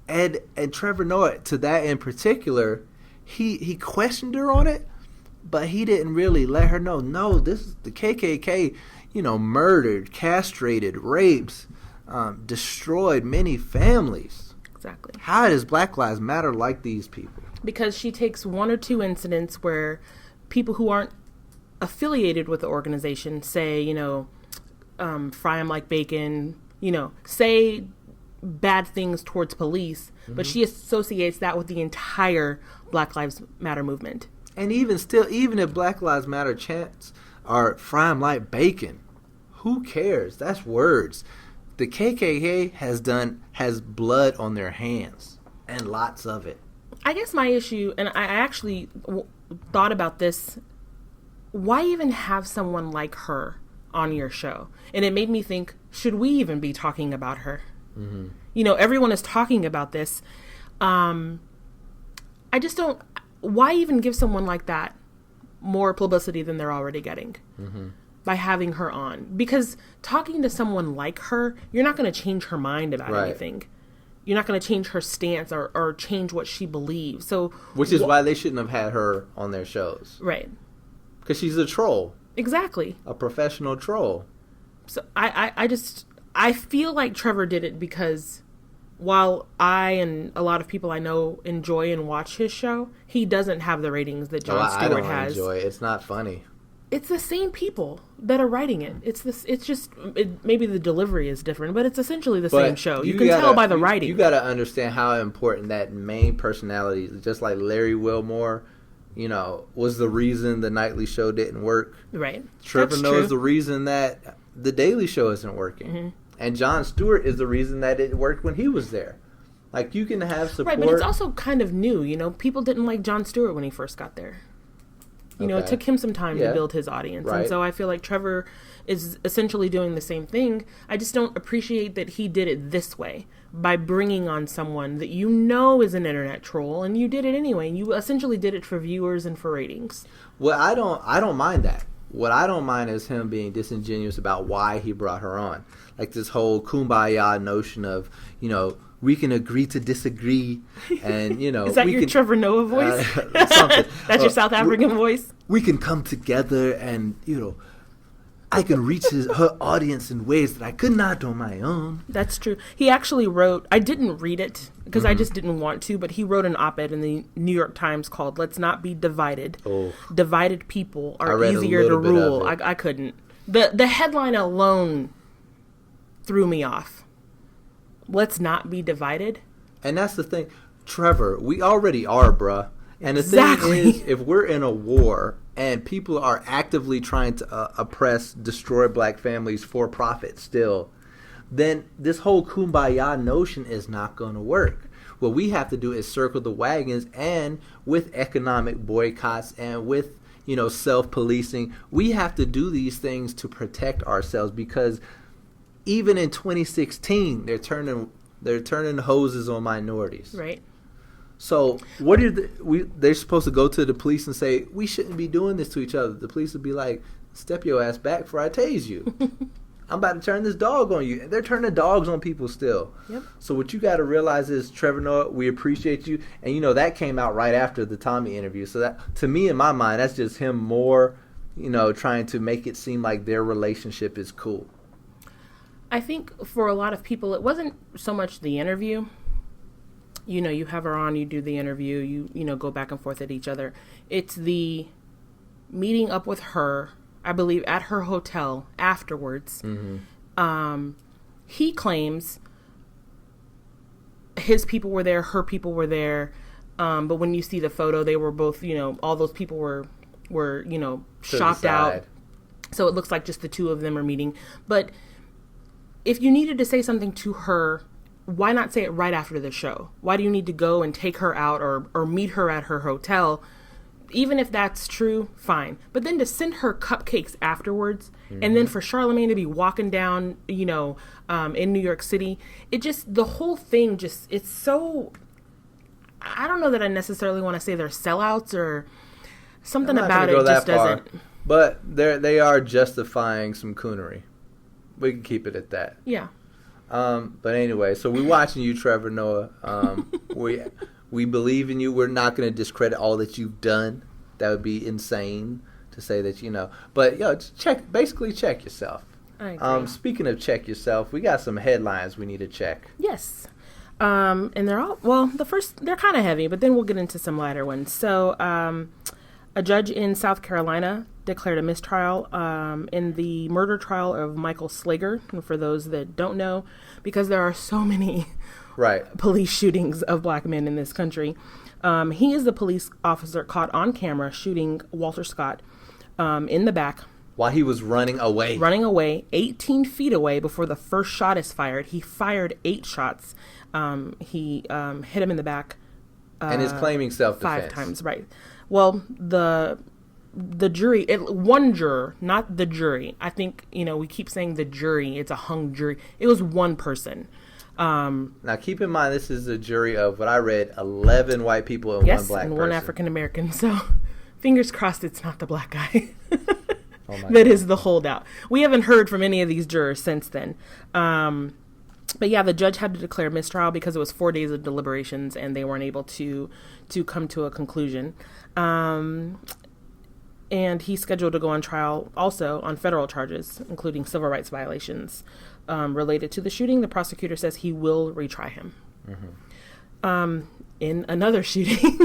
[SPEAKER 1] And Trevor Noah, to that in particular, he questioned her on it, but he didn't really let her know, no, this is the KKK, murdered, castrated, raped, destroyed many families.
[SPEAKER 9] Exactly.
[SPEAKER 1] How does Black Lives Matter like these people?
[SPEAKER 9] Because she takes one or two incidents where people who aren't affiliated with the organization say, fry them like bacon, say bad things towards police, but she associates that with the entire Black Lives Matter movement.
[SPEAKER 1] And even if Black Lives Matter chants are fry them like bacon, who cares? That's words. The KKK has blood on their hands, and lots of it.
[SPEAKER 9] I guess my issue, and I actually thought about this, why even have someone like her on your show? And it made me think, should we even be talking about her? Mm-hmm. Everyone is talking about this. I just don't. Why even give someone like that more publicity than they're already getting by having her on? Because talking to someone like her, you're not going to change her mind about anything. You're not going to change her stance or change what she believes. So,
[SPEAKER 1] which is why they shouldn't have had her on their shows,
[SPEAKER 9] right?
[SPEAKER 1] Because she's a troll.
[SPEAKER 9] Exactly.
[SPEAKER 1] A professional troll.
[SPEAKER 9] So I feel like Trevor did it because while I and a lot of people I know enjoy and watch his show, he doesn't have the ratings that Jon Stewart has.
[SPEAKER 1] I don't enjoy it. It's not funny.
[SPEAKER 9] It's the same people that are writing it. Maybe the delivery is different, but it's essentially the same show. You can tell by the writing.
[SPEAKER 1] You got to understand how important that main personality, just like Larry Wilmore, was the reason the nightly show didn't work.
[SPEAKER 9] Right.
[SPEAKER 1] Trevor Noah is the reason that the Daily Show isn't working. Mm-hmm. And Jon Stewart is the reason that it worked when he was there. Like, you can have support.
[SPEAKER 9] Right, but it's also kind of new, People didn't like Jon Stewart when he first got there. It took him some time to build his audience. Right. And so I feel like Trevor is essentially doing the same thing. I just don't appreciate that he did it this way, by bringing on someone that is an internet troll, and you did it anyway. You essentially did it for viewers and for ratings.
[SPEAKER 1] Well, I don't mind that. What I don't mind is him being disingenuous about why he brought her on. Like this whole kumbaya notion of, we can agree to disagree, and
[SPEAKER 9] is that your Trevor Noah voice? That's your South African voice.
[SPEAKER 1] We can come together, and I can reach her audience in ways that I could not on my own.
[SPEAKER 9] That's true. He actually wrote. I didn't read it because I just didn't want to, but he wrote an op-ed in the New York Times called "Let's Not Be Divided." Oh. Divided people are easier to rule. I couldn't. The headline alone threw me off. Let's not be divided.
[SPEAKER 1] And that's the thing. Trevor, we already are, bruh. And the thing is, if we're in a war and people are actively trying to oppress, destroy black families for profit still, then this whole kumbaya notion is not going to work. What we have to do is circle the wagons, and with economic boycotts and with, self-policing, we have to do these things to protect ourselves, because even in 2016, they're turning hoses on minorities.
[SPEAKER 9] Right.
[SPEAKER 1] So what are they're supposed to go to the police and say, we shouldn't be doing this to each other. The police would be like, step your ass back before I tase you. I'm about to turn this dog on you. They're turning dogs on people still.
[SPEAKER 9] Yep. So
[SPEAKER 1] what you got to realize is, Trevor Noah, we appreciate you. And, you know, that came out right after the Tomi interview. So that, to me, in my mind, that's just him more, you know, trying to make it seem like their relationship is cool.
[SPEAKER 9] I think for a lot of people, it wasn't so much the interview. You know, you have her on, you do the interview, you know, go back and forth at each other. It's the meeting up with her, I believe, at her hotel afterwards. Mm-hmm. He claims his people were there, her people were there. But when you see the photo, they were both, you know, all those people were you know, shopped out. So it looks like just the two of them are meeting. But if you needed to say something to her, why not say it right after the show? Why do you need to go and take her out or meet her at her hotel? Even if that's true, fine. But then to send her cupcakes afterwards, mm-hmm. and then for Charlamagne to be walking down, you know, in New York City, it just, the whole thing just, it's so, I don't know that I necessarily want to say they're sellouts or something about it just doesn't.
[SPEAKER 1] But they are justifying some coonery. We can keep it at that.
[SPEAKER 9] Yeah.
[SPEAKER 1] But anyway, so we're watching you, Trevor Noah. We believe in you. We're not going to discredit all that you've done. That would be insane to say that, you know. But, just check yourself.
[SPEAKER 9] I agree.
[SPEAKER 1] Speaking of check yourself, we got some headlines we need to check.
[SPEAKER 9] Yes. And they're all, well, they're kind of heavy, but then we'll get into some lighter ones. So, a judge in South Carolina declared a mistrial in the murder trial of Michael Slager. And for those that don't know, because there are so many police shootings of black men in this country, he is the police officer caught on camera shooting Walter Scott in the back.
[SPEAKER 1] While he was running away. 18 feet away before the first shot is fired. He fired 8 shots. He hit him in the back. And is claiming self-defense.
[SPEAKER 9] 5 times, right. Well, the jury, one juror, not the jury. I think, you know, we keep saying the jury. It's a hung jury. It was one person.
[SPEAKER 1] Now, keep in mind, this is a jury of, what I read, 11 white people and one black person.
[SPEAKER 9] And one African American. So, fingers crossed it's not the black guy.
[SPEAKER 1] Oh
[SPEAKER 9] that is the holdout. We haven't heard from any of these jurors since then. But yeah, the judge had to declare mistrial because it was 4 days of deliberations and they weren't able to come to a conclusion. And he's scheduled to go on trial also on federal charges, including civil rights violations related to the shooting. The prosecutor says he will retry him. Mm-hmm. In another shooting.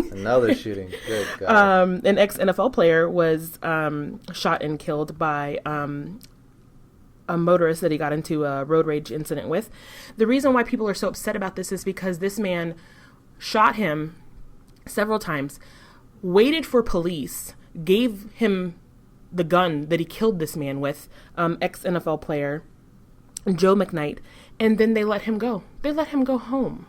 [SPEAKER 1] Good God.
[SPEAKER 9] An ex-NFL player was shot and killed by a motorist that he got into a road rage incident with. The reason why people are so upset about this is because this man shot him several times, waited for police, gave him the gun that he killed this man with, ex-NFL player Joe McKnight, and then they let him go. They let him go home.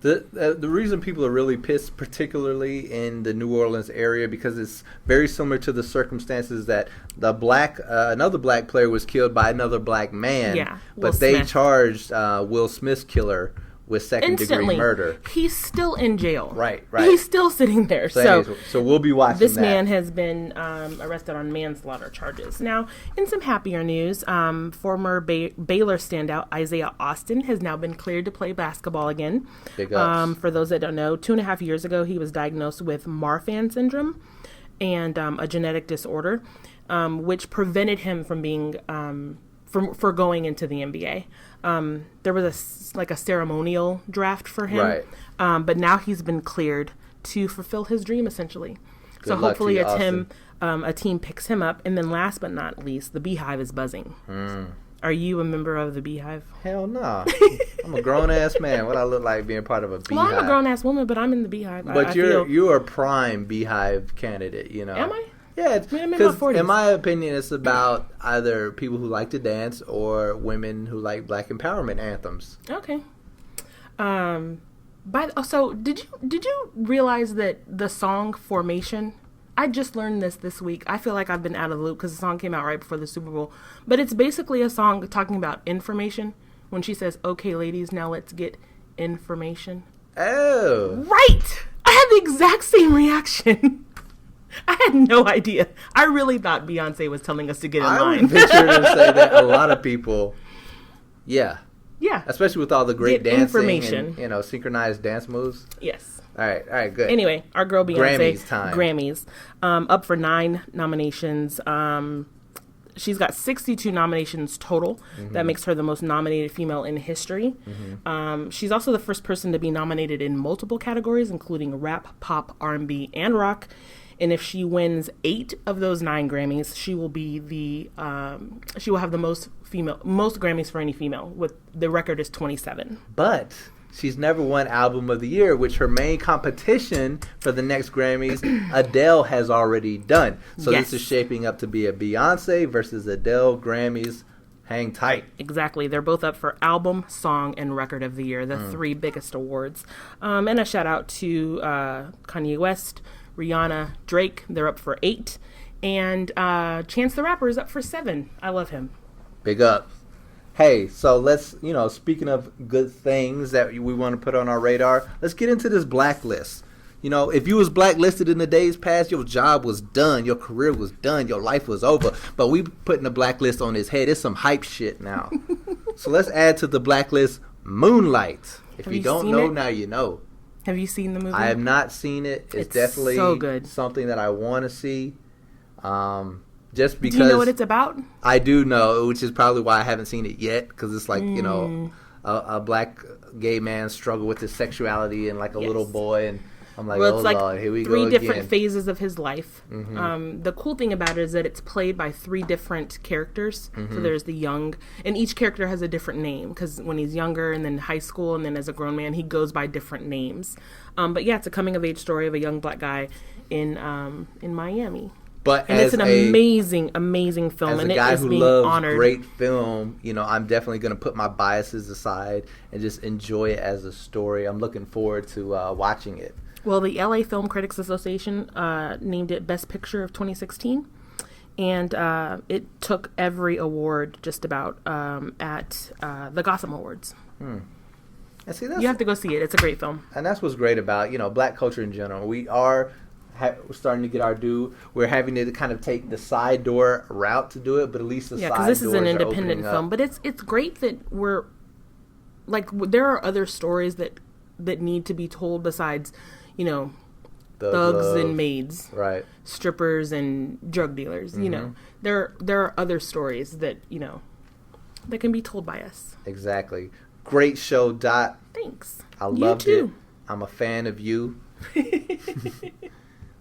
[SPEAKER 1] The reason people are really pissed, particularly in the New Orleans area, because it's very similar to the circumstances that another black player was killed by another black man.
[SPEAKER 9] Yeah,
[SPEAKER 1] but they charged Will Smith's killer with second-degree murder.
[SPEAKER 9] He's still in jail.
[SPEAKER 1] Right.
[SPEAKER 9] He's still sitting there. So
[SPEAKER 1] we'll be watching
[SPEAKER 9] this man has been arrested on manslaughter charges. Now, in some happier news, former Baylor standout Isaiah Austin has now been cleared to play basketball again.
[SPEAKER 1] Big ups.
[SPEAKER 9] For those that don't know, 2.5 years ago, he was diagnosed with Marfan syndrome and a genetic disorder, which prevented him from being for going into the NBA. There was a ceremonial draft for him,
[SPEAKER 1] right.
[SPEAKER 9] But now he's been cleared to fulfill his dream, essentially.
[SPEAKER 1] Good
[SPEAKER 9] so hopefully
[SPEAKER 1] a
[SPEAKER 9] team picks him up. And then last but not least, the Beehive is buzzing. Are you a member of the Beehive?
[SPEAKER 1] Hell no. I'm a grown-ass man. What I look like being part of a Beehive?
[SPEAKER 9] Well, I'm a grown-ass woman, but I'm in the Beehive.
[SPEAKER 1] But you're a prime Beehive candidate, you know.
[SPEAKER 9] Am I?
[SPEAKER 1] Yeah, because in my opinion, it's about either people who like to dance or women who like black empowerment anthems.
[SPEAKER 9] Okay. So did you realize that the song Formation I just learned this week. I feel like I've been out of the loop because the song came out right before the Super Bowl. But it's basically a song talking about information. When she says, "Okay, ladies, now let's get information."
[SPEAKER 1] Oh.
[SPEAKER 9] Right! I had the exact same reaction. I had no idea. I really thought Beyonce was telling us to get in line.
[SPEAKER 1] I would venture to say that a lot of people, yeah.
[SPEAKER 9] Yeah.
[SPEAKER 1] Especially with all the great
[SPEAKER 9] get
[SPEAKER 1] dancing
[SPEAKER 9] information.
[SPEAKER 1] and, synchronized dance moves.
[SPEAKER 9] Yes.
[SPEAKER 1] All right, good.
[SPEAKER 9] Anyway, our girl Beyonce.
[SPEAKER 1] Grammys time.
[SPEAKER 9] Grammys. Up for 9 nominations. She's got 62 nominations total. That makes her the most nominated female in history. She's also the first person to be nominated in multiple categories, including rap, pop, R&B, and rock. And if she wins 8 of those 9 Grammys, she will be she will have the most Grammys for any female. With the record is 27.
[SPEAKER 1] But she's never won Album of the Year, which her main competition for the next Grammys, Adele, has already done. So
[SPEAKER 9] yes.
[SPEAKER 1] This is shaping up to be a Beyonce versus Adele Grammys. Hang tight.
[SPEAKER 9] Exactly. They're both up for Album, Song, and Record of the Year, the 3 biggest awards. And a shout out to Kanye West, Rihanna, Drake. They're up for 8. And Chance the Rapper is up for 7. I love him.
[SPEAKER 1] Big up. Hey, so let's, speaking of good things that we want to put on our radar, let's get into this blacklist. If you was blacklisted in the days past, your job was done, your career was done, your life was over. But we putting a blacklist on his head. It's some hype shit now. So let's add to the blacklist Moonlight. If you don't know, now you know.
[SPEAKER 9] Have you seen the movie?
[SPEAKER 1] I have not seen it. It's definitely
[SPEAKER 9] so good. Something
[SPEAKER 1] that I want to see. Just because.
[SPEAKER 9] Do you know what it's about?
[SPEAKER 1] I do know, which is probably why I haven't seen it yet. Because it's like, a black gay man struggle with his sexuality and like a little boy. And I'm like,
[SPEAKER 9] well, it's like
[SPEAKER 1] Lord, here we go
[SPEAKER 9] 3
[SPEAKER 1] again.
[SPEAKER 9] different phases of his life. The cool thing about it is that it's played by 3 different characters. So there's the young, and each character has a different name because when he's younger and then high school and then as a grown man, he goes by different names. But yeah, it's a coming of age story of a young black guy in Miami. And it's an amazing film,
[SPEAKER 1] as
[SPEAKER 9] and
[SPEAKER 1] a guy
[SPEAKER 9] it is
[SPEAKER 1] who
[SPEAKER 9] being
[SPEAKER 1] loves
[SPEAKER 9] honored.
[SPEAKER 1] Great film, I'm definitely going to put my biases aside and just enjoy it as a story. I'm looking forward to watching it.
[SPEAKER 9] Well, the LA Film Critics Association named it Best Picture of 2016, and it took every award just about at the Gotham Awards.
[SPEAKER 1] And see,
[SPEAKER 9] you have to go see it. It's a great film.
[SPEAKER 1] And that's what's great about, black culture in general. We are starting to get our due. We're having to kind of take the side door route to do it, but at least the side doors are opening up. Yeah, because this is an independent film. But it's great that we're, like, there are other stories that need to be told besides, thugs and maids, right?
[SPEAKER 9] Strippers and drug dealers. There are other stories that that can be told by us.
[SPEAKER 1] Exactly. Great show, Dot.
[SPEAKER 9] Thanks.
[SPEAKER 1] I loved it. I'm a fan of you.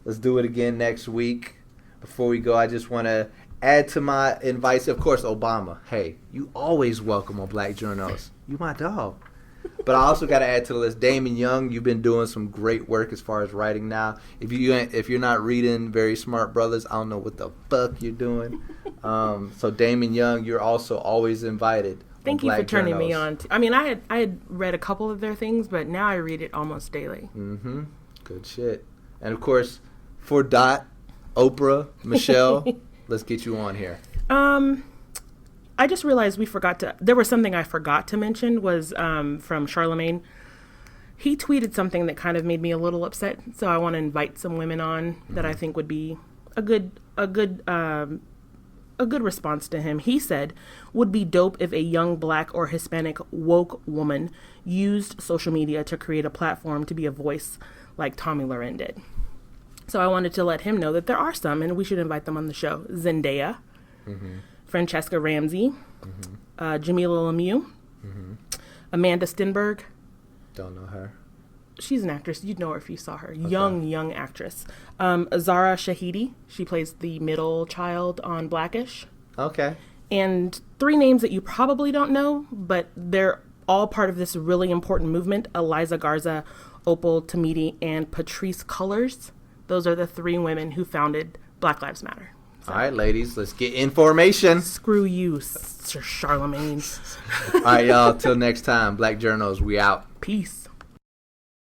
[SPEAKER 1] Let's do it again next week. Before we go, I just want to add to my invites. Of course, Obama. Hey, you always welcome on Black Journos. You my dog. But I also got to add to the list, Damon Young. You've been doing some great work as far as writing now. If you're not reading Very Smart Brothers, I don't know what the fuck you're doing. So Damon Young, you're also always invited.
[SPEAKER 9] Thank you for turning me on. I had read a couple of their things, but now I read it almost daily.
[SPEAKER 1] Good shit. And of course, for Dot, Oprah, Michelle, let's get you on here.
[SPEAKER 9] I just realized there was something I forgot to mention was from Charlemagne. He tweeted something that kind of made me a little upset, so I want to invite some women on that I think would be a good response to him. He said, would be dope if a young black or Hispanic woke woman used social media to create a platform to be a voice like Tomi Lahren did. So I wanted to let him know that there are some, and we should invite them on the show. Zendaya, Francesca Ramsey, Jamila Lemieux, Amanda Stenberg.
[SPEAKER 1] Don't know her.
[SPEAKER 9] She's an actress. You'd know her if you saw her. Okay. Young actress. Zara Shahidi. She plays the middle child on Blackish.
[SPEAKER 1] Okay.
[SPEAKER 9] And 3 names that you probably don't know, but they're all part of this really important movement. Eliza Garza, Opal Tometi, and Patrisse Cullors. Those are the 3 women who founded Black Lives Matter.
[SPEAKER 1] So. All right, ladies, let's get information.
[SPEAKER 9] Screw you, Sir Charlemagne.
[SPEAKER 1] All right, y'all. Till next time, Black Journos, we out.
[SPEAKER 9] Peace.